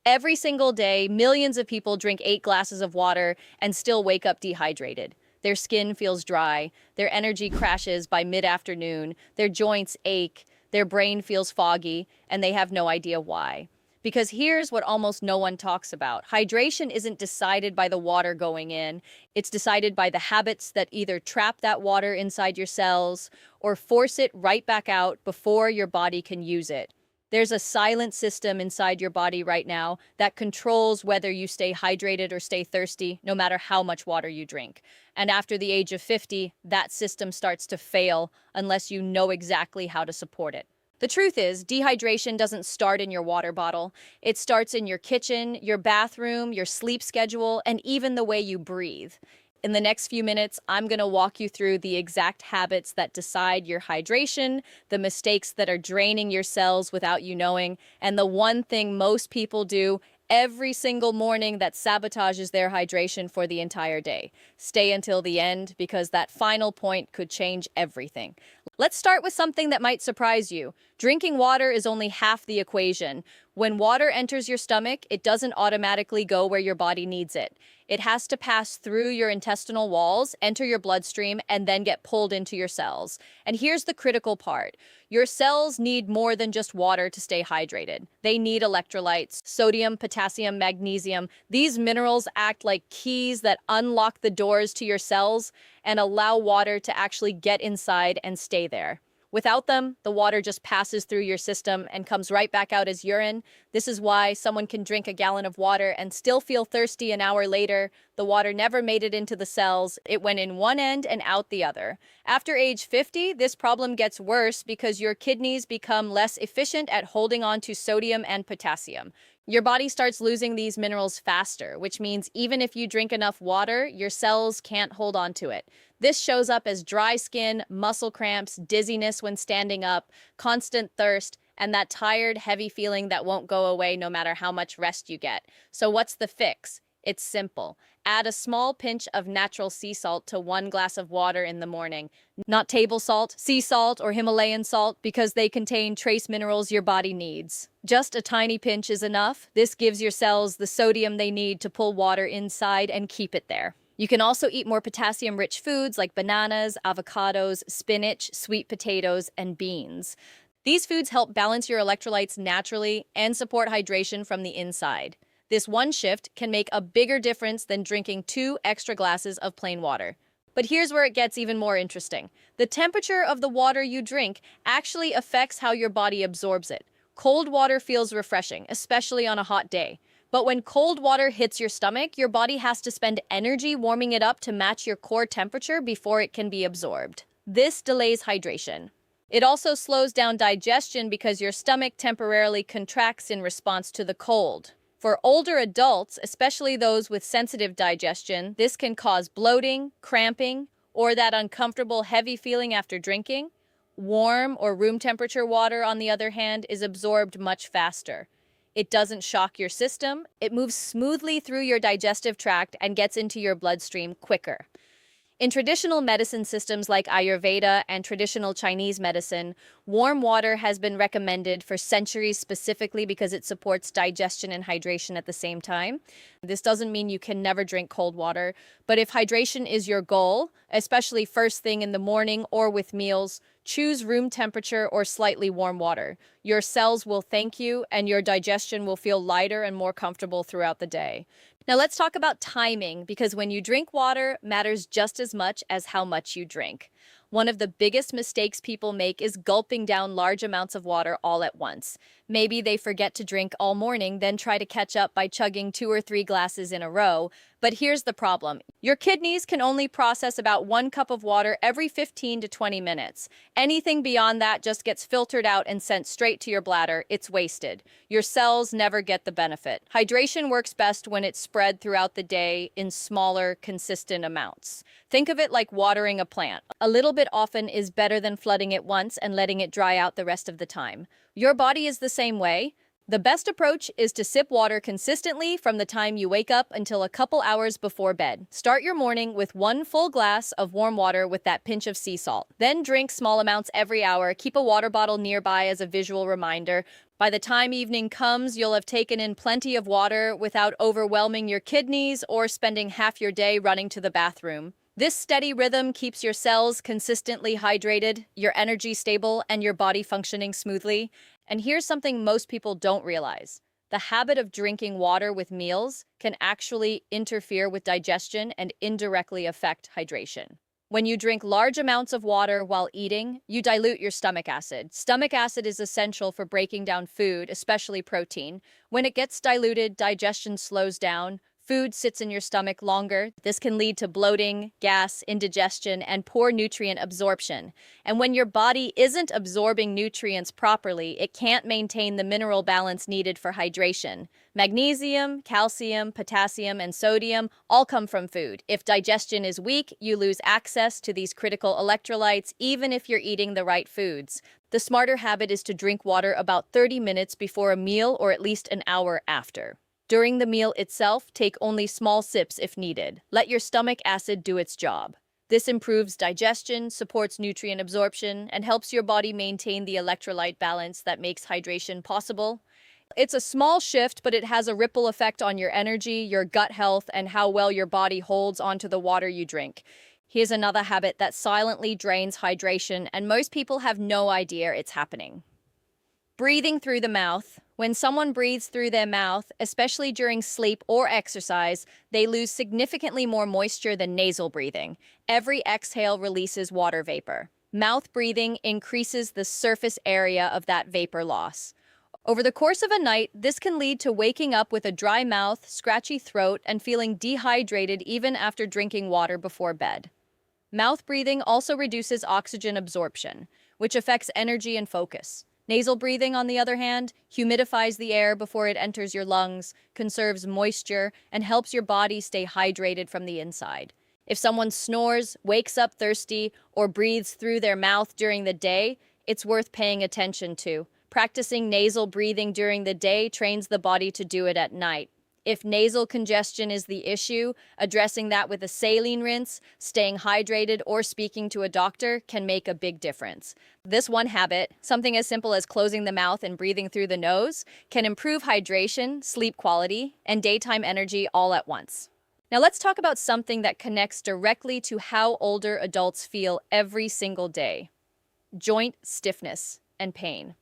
Every single day, millions of people drink 8 glasses of water and still wake up dehydrated. Their skin feels dry, their energy crashes by mid-afternoon, their joints ache, their brain feels foggy, and they have no idea why. Because here's what almost no one talks about. Hydration isn't decided by the water going in. It's decided by the habits that either trap that water inside your cells or force it right back out before your body can use it. There's a silent system inside your body right now that controls whether you stay hydrated or stay thirsty, no matter how much water you drink. And after the age of 50, that system starts to fail unless you know exactly how to support it. The truth is, dehydration doesn't start in your water bottle. It starts in your kitchen, your bathroom, your sleep schedule, and even the way you breathe. In the next few minutes, I'm going to walk you through the exact habits that decide your hydration, the mistakes that are draining your cells without you knowing, and the one thing most people do every single morning that sabotages their hydration for the entire day. Stay until the end because that final point could change everything. Let's start with something that might surprise you. Drinking water is only half the equation. When water enters your stomach, it doesn't automatically go where your body needs it. It has to pass through your intestinal walls, enter your bloodstream, and then get pulled into your cells. And here's the critical part. Your cells need more than just water to stay hydrated. They need electrolytes, sodium, potassium, magnesium. These minerals act like keys that unlock the doors to your cells and allow water to actually get inside and stay there. Without them, the water just passes through your system and comes right back out as urine. This is why someone can drink a gallon of water and still feel thirsty an hour later. The water never made it into the cells. It went in one end and out the other. After age 50, this problem gets worse because your kidneys become less efficient at holding on to sodium and potassium. Your body starts losing these minerals faster, which means even if you drink enough water, your cells can't hold on to it. This shows up as dry skin, muscle cramps, dizziness when standing up, constant thirst, and that tired, heavy feeling that won't go away no matter how much rest you get. So what's the fix? It's simple. Add a small pinch of natural sea salt to 1 glass of water in the morning. Not table salt, sea salt, or Himalayan salt because they contain trace minerals your body needs. Just a tiny pinch is enough. This gives your cells the sodium they need to pull water inside and keep it there. You can also eat more potassium-rich foods like bananas, avocados, spinach, sweet potatoes, and beans. These foods help balance your electrolytes naturally and support hydration from the inside. This one shift can make a bigger difference than drinking 2 extra glasses of plain water. But here's where it gets even more interesting. The temperature of the water you drink actually affects how your body absorbs it. Cold water feels refreshing, especially on a hot day. But when cold water hits your stomach, your body has to spend energy warming it up to match your core temperature before it can be absorbed. This delays hydration. It also slows down digestion because your stomach temporarily contracts in response to the cold. For older adults, especially those with sensitive digestion, this can cause bloating, cramping, or that uncomfortable heavy feeling after drinking. Warm or room temperature water, on the other hand, is absorbed much faster. It doesn't shock your system. It moves smoothly through your digestive tract and gets into your bloodstream quicker. In traditional medicine systems like Ayurveda and traditional Chinese medicine, warm water has been recommended for centuries specifically because it supports digestion and hydration at the same time. This doesn't mean you can never drink cold water, but if hydration is your goal, especially first thing in the morning or with meals, choose room temperature or slightly warm water. Your cells will thank you and your digestion will feel lighter and more comfortable throughout the day. Now let's talk about timing, because when you drink water matters just as much as how much you drink. One of the biggest mistakes people make is gulping down large amounts of water all at once. Maybe they forget to drink all morning, then try to catch up by chugging 2 or 3 glasses in a row. But here's the problem. Your kidneys can only process about 1 cup of water every 15 to 20 minutes. Anything beyond that just gets filtered out and sent straight to your bladder. It's wasted. Your cells never get the benefit. Hydration works best when it's spread throughout the day in smaller, consistent amounts. Think of it like watering a plant. A little bit often is better than flooding it once and letting it dry out the rest of the time. Your body is the same way. The best approach is to sip water consistently from the time you wake up until a couple hours before bed. Start your morning with 1 full glass of warm water with that pinch of sea salt. Then drink small amounts every hour. Keep a water bottle nearby as a visual reminder. By the time evening comes, you'll have taken in plenty of water without overwhelming your kidneys or spending half your day running to the bathroom. This steady rhythm keeps your cells consistently hydrated, your energy stable, and your body functioning smoothly. And here's something most people don't realize. The habit of drinking water with meals can actually interfere with digestion and indirectly affect hydration. When you drink large amounts of water while eating, you dilute your stomach acid. Stomach acid is essential for breaking down food, especially protein. When it gets diluted, digestion slows down. Food sits in your stomach longer. This can lead to bloating, gas, indigestion, and poor nutrient absorption. And when your body isn't absorbing nutrients properly, it can't maintain the mineral balance needed for hydration. Magnesium, calcium, potassium, and sodium all come from food. If digestion is weak, you lose access to these critical electrolytes, even if you're eating the right foods. The smarter habit is to drink water about 30 minutes before a meal or at least an hour after. During the meal itself, take only small sips if needed. Let your stomach acid do its job. This improves digestion, supports nutrient absorption, and helps your body maintain the electrolyte balance that makes hydration possible. It's a small shift, but it has a ripple effect on your energy, your gut health, and how well your body holds onto the water you drink. Here's another habit that silently drains hydration, and most people have no idea it's happening. Breathing through the mouth. When someone breathes through their mouth, especially during sleep or exercise, they lose significantly more moisture than nasal breathing. Every exhale releases water vapor. Mouth breathing increases the surface area of that vapor loss. Over the course of a night, this can lead to waking up with a dry mouth, scratchy throat, and feeling dehydrated even after drinking water before bed. Mouth breathing also reduces oxygen absorption, which affects energy and focus. Nasal breathing, on the other hand, humidifies the air before it enters your lungs, conserves moisture, and helps your body stay hydrated from the inside. If someone snores, wakes up thirsty, or breathes through their mouth during the day, it's worth paying attention to. Practicing nasal breathing during the day trains the body to do it at night. If nasal congestion is the issue, addressing that with a saline rinse, staying hydrated, or speaking to a doctor can make a big difference. This one habit, something as simple as closing the mouth and breathing through the nose, can improve hydration, sleep quality, and daytime energy all at once. Now let's talk about something that connects directly to how older adults feel every single day: joint stiffness and pain.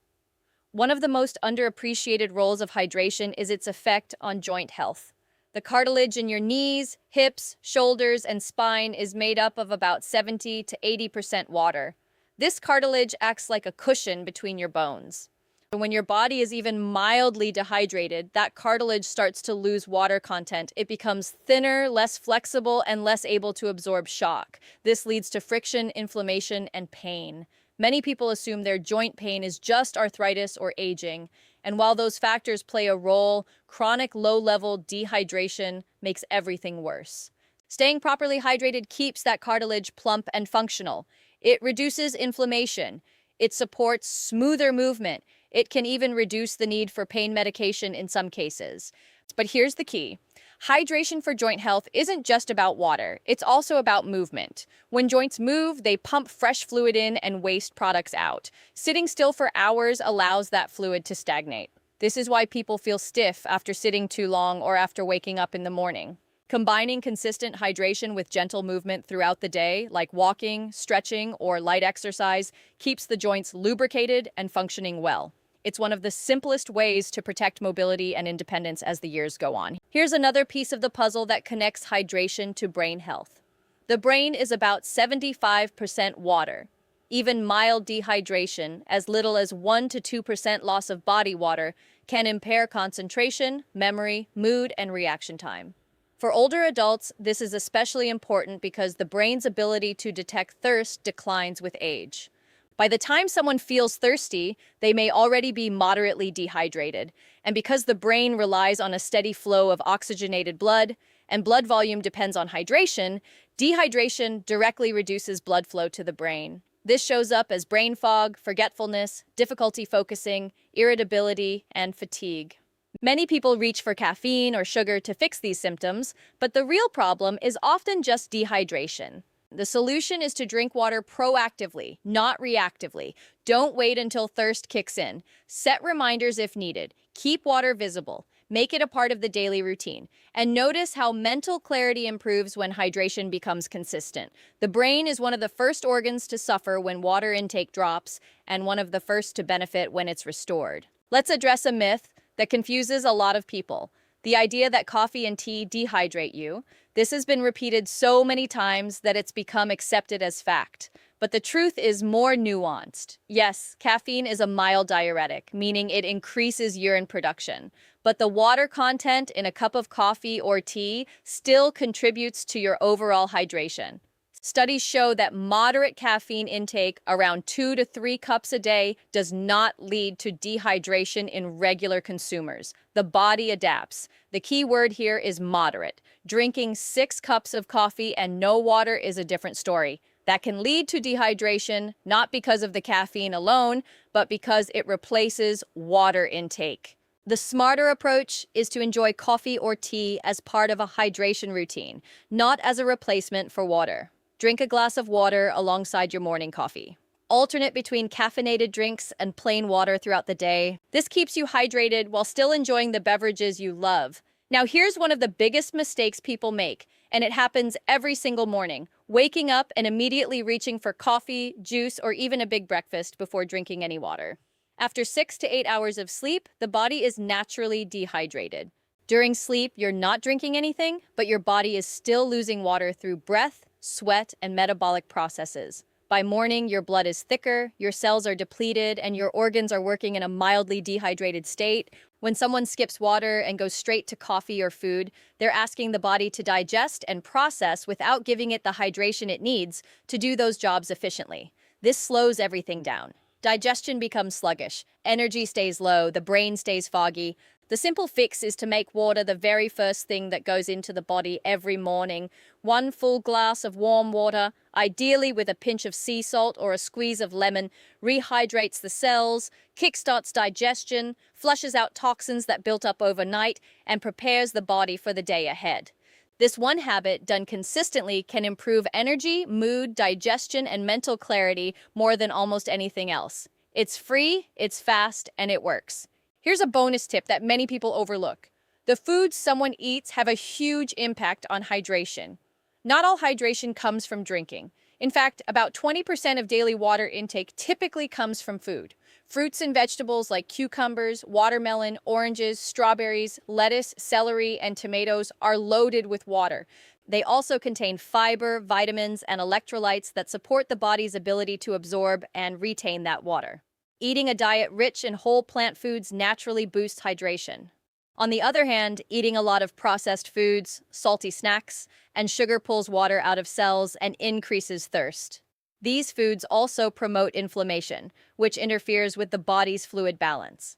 One of the most underappreciated roles of hydration is its effect on joint health. The cartilage in your knees, hips, shoulders, and spine is made up of about 70 to 80% water. This cartilage acts like a cushion between your bones. When your body is even mildly dehydrated, that cartilage starts to lose water content. It becomes thinner, less flexible, and less able to absorb shock. This leads to friction, inflammation, and pain. Many people assume their joint pain is just arthritis or aging, and while those factors play a role, chronic low-level dehydration makes everything worse. Staying properly hydrated keeps that cartilage plump and functional. It reduces inflammation. It supports smoother movement. It can even reduce the need for pain medication in some cases. But here's the key. Hydration for joint health isn't just about water, it's also about movement. When joints move, they pump fresh fluid in and waste products out. Sitting still for hours allows that fluid to stagnate. This is why people feel stiff after sitting too long or after waking up in the morning. Combining consistent hydration with gentle movement throughout the day, like walking, stretching, or light exercise, keeps the joints lubricated and functioning well. It's one of the simplest ways to protect mobility and independence as the years go on. Here's another piece of the puzzle that connects hydration to brain health. The brain is about 75% water. Even mild dehydration, as little as 1 to 2% loss of body water, can impair concentration, memory, mood, and reaction time. For older adults, this is especially important because the brain's ability to detect thirst declines with age. By the time someone feels thirsty, they may already be moderately dehydrated. And because the brain relies on a steady flow of oxygenated blood, and blood volume depends on hydration, dehydration directly reduces blood flow to the brain. This shows up as brain fog, forgetfulness, difficulty focusing, irritability, and fatigue. Many people reach for caffeine or sugar to fix these symptoms, but the real problem is often just dehydration. The solution is to drink water proactively, not reactively. Don't wait until thirst kicks in. Set reminders if needed. Keep water visible. Make it a part of the daily routine. And notice how mental clarity improves when hydration becomes consistent. The brain is one of the first organs to suffer when water intake drops, and one of the first to benefit when it's restored. Let's address a myth that confuses a lot of people. The idea that coffee and tea dehydrate you. This has been repeated so many times that it's become accepted as fact. But the truth is more nuanced. Yes, caffeine is a mild diuretic, meaning it increases urine production. But the water content in a cup of coffee or tea still contributes to your overall hydration. Studies show that moderate caffeine intake, around 2 to 3 cups a day, does not lead to dehydration in regular consumers. The body adapts. The key word here is moderate. Drinking 6 cups of coffee and no water is a different story. That can lead to dehydration, not because of the caffeine alone, but because it replaces water intake. The smarter approach is to enjoy coffee or tea as part of a hydration routine, not as a replacement for water. Drink a glass of water alongside your morning coffee. Alternate between caffeinated drinks and plain water throughout the day. This keeps you hydrated while still enjoying the beverages you love. Now here's one of the biggest mistakes people make, and it happens every single morning. Waking up and immediately reaching for coffee, juice, or even a big breakfast before drinking any water. After 6 to 8 hours of sleep, the body is naturally dehydrated. During sleep, you're not drinking anything, but your body is still losing water through breath, sweat, and metabolic processes. By morning, your blood is thicker, your cells are depleted, and your organs are working in a mildly dehydrated state. When someone skips water and goes straight to coffee or food, they're asking the body to digest and process without giving it the hydration it needs to do those jobs efficiently. This slows everything down. Digestion becomes sluggish, energy stays low, the brain stays foggy. The simple fix is to make water the very first thing that goes into the body every morning. 1 full glass of warm water, ideally with a pinch of sea salt or a squeeze of lemon, rehydrates the cells, kickstarts digestion, flushes out toxins that built up overnight, and prepares the body for the day ahead. This one habit, done consistently, can improve energy, mood, digestion, and mental clarity more than almost anything else. It's free, it's fast, and it works. Here's a bonus tip that many people overlook. The foods someone eats have a huge impact on hydration. Not all hydration comes from drinking. In fact, about 20% of daily water intake typically comes from food. Fruits and vegetables like cucumbers, watermelon, oranges, strawberries, lettuce, celery, and tomatoes are loaded with water. They also contain fiber, vitamins, and electrolytes that support the body's ability to absorb and retain that water. Eating a diet rich in whole plant foods naturally boosts hydration. On the other hand, eating a lot of processed foods, salty snacks, and sugar pulls water out of cells and increases thirst. These foods also promote inflammation, which interferes with the body's fluid balance.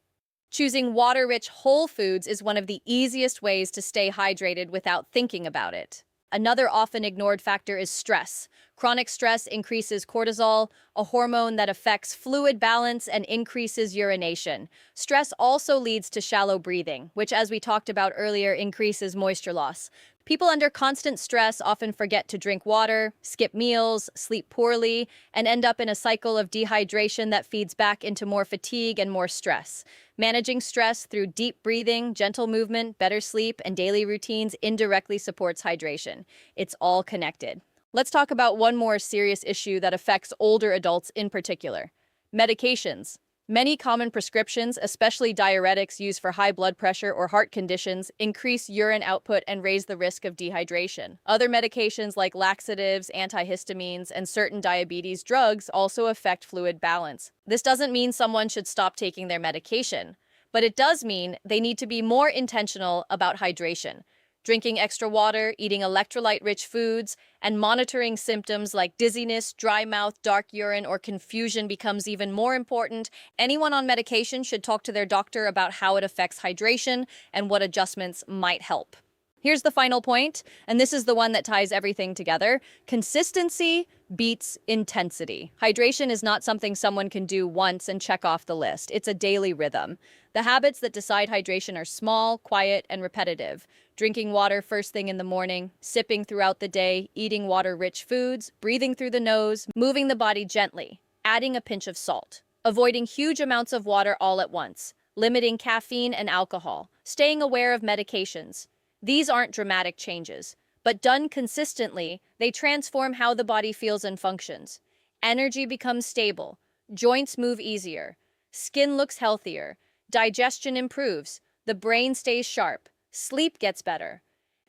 Choosing water-rich whole foods is one of the easiest ways to stay hydrated without thinking about it. Another often ignored factor is stress. Chronic stress increases cortisol, a hormone that affects fluid balance and increases urination. Stress also leads to shallow breathing, which, as we talked about earlier, increases moisture loss. People under constant stress often forget to drink water, skip meals, sleep poorly, and end up in a cycle of dehydration that feeds back into more fatigue and more stress. Managing stress through deep breathing, gentle movement, better sleep, and daily routines indirectly supports hydration. It's all connected. Let's talk about one more serious issue that affects older adults in particular: medications. Many common prescriptions, especially diuretics used for high blood pressure or heart conditions, increase urine output and raise the risk of dehydration. Other medications like laxatives, antihistamines, and certain diabetes drugs also affect fluid balance. This doesn't mean someone should stop taking their medication, but it does mean they need to be more intentional about hydration. Drinking extra water, eating electrolyte-rich foods, and monitoring symptoms like dizziness, dry mouth, dark urine, or confusion becomes even more important. Anyone on medication should talk to their doctor about how it affects hydration and what adjustments might help. Here's the final point, and this is the one that ties everything together. Consistency beats intensity. Hydration is not something someone can do once and check off the list. It's a daily rhythm. The habits that decide hydration are small, quiet, and repetitive. Drinking water first thing in the morning, sipping throughout the day, eating water-rich foods, breathing through the nose, moving the body gently, adding a pinch of salt, avoiding huge amounts of water all at once, limiting caffeine and alcohol, staying aware of medications. These aren't dramatic changes, but done consistently, they transform how the body feels and functions. Energy becomes stable, joints move easier, skin looks healthier, digestion improves, the brain stays sharp, sleep gets better,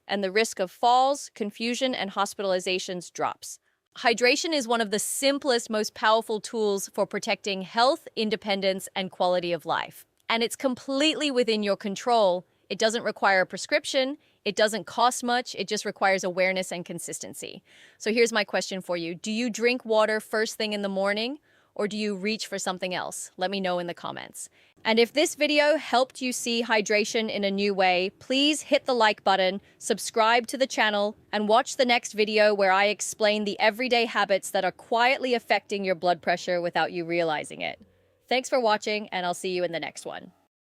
and the risk of falls, confusion, and hospitalizations drops. Hydration is one of the simplest, most powerful tools for protecting health, independence, and quality of life. And it's completely within your control. It doesn't require a prescription. It doesn't cost much. It just requires awareness and consistency. So here's my question for you. Do you drink water first thing in the morning, or do you reach for something else? Let me know in the comments. And if this video helped you see hydration in a new way, please hit the like button, subscribe to the channel, and watch the next video where I explain the everyday habits that are quietly affecting your blood pressure without you realizing it. Thanks for watching, and I'll see you in the next one.